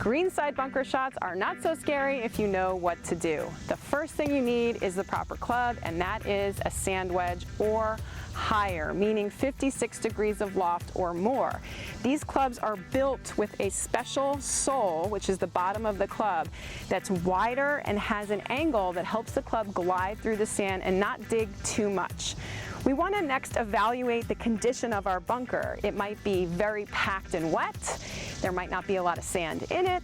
Greenside bunker shots are not so scary if you know what to do. The first thing you need is the proper club, and that is a sand wedge or higher, meaning 56 degrees of loft or more. These clubs are built with a special sole, which is the bottom of the club, that's wider and has an angle that helps the club glide through the sand and not dig too much. We want to next evaluate the condition of our bunker. It might be very packed and wet, there might not be a lot of sand in it,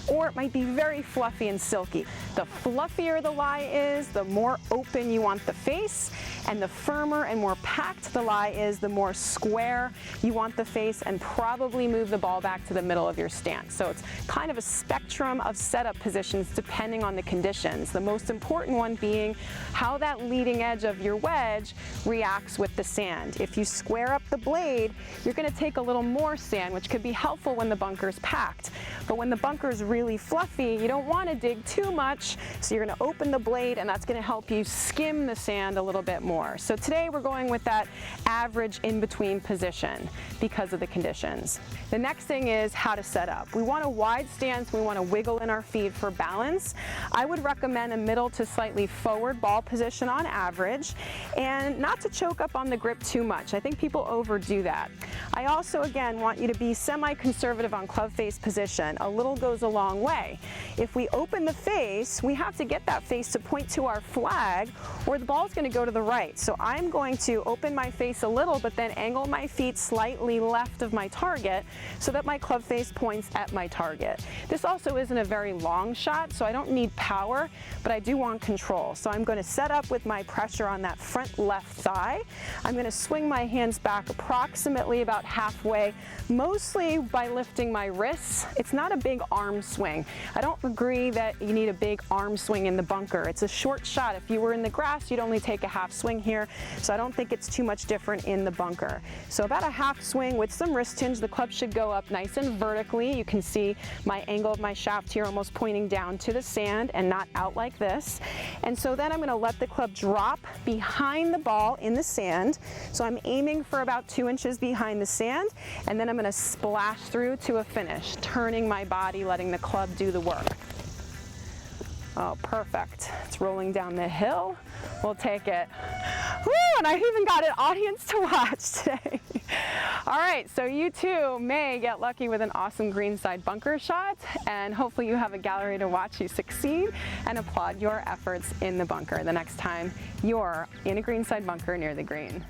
or it might be very fluffy and silky. The fluffier the lie is, the more open you want the face, and the firmer and more packed the lie is, the more square you want the face, and probably move the ball back to the middle of your stance. So it's kind of a spectrum of setup positions depending on the conditions. The most important one being how that leading edge of your wedge reacts with the sand. If you square up the blade, you're going to take a little more sand, which could be helpful when the bunker's packed. But when the bunker's really fluffy, you don't want to dig too much, so you're going to open the blade, and that's going to help you skim the sand a little bit more. So today we're going with that average in-between position because of the conditions. The next thing is how to set up. We want a wide stance, we want to wiggle in our feet for balance. I would recommend a middle to slightly forward ball position on average, and not to choke up on the grip too much. I think people overdo that. I also, again, want you to be semi-conservative on club face position. A little goes a long way. If we open the face, we have to get that face to point to our flag, or the ball's going to go to the right. So I'm going to open my face a little, but then angle my feet slightly left of my target so that my club face points at my target. This also isn't a very long shot, so I don't need power, but I do want control. So I'm going to set up with my pressure on that front left thigh. I'm going to swing my hands back approximately about halfway, mostly by lifting my wrists. It's not a big arm swing. I don't agree that you need a big arm swing in the bunker. It's a short shot. If you were in the grass, you'd only take a half swing here, so I don't think it's too much different in the bunker. So about a half swing with some wrist hinge. The club should go up nice and vertically. You can see my angle of my shaft here almost pointing down to the sand and not out like this. And so then I'm going to let the club drop behind the ball in the sand. So I'm aiming for about 2 inches behind the sand, and then I'm going to splash through to a finish, turning my body, letting the club do the work. Oh, perfect. It's rolling down the hill. We'll take it. Woo, and I even got an audience to watch today. All right, so you too may get lucky with an awesome greenside bunker shot, and hopefully you have a gallery to watch you succeed and applaud your efforts in the bunker the next time you're in a greenside bunker near the green.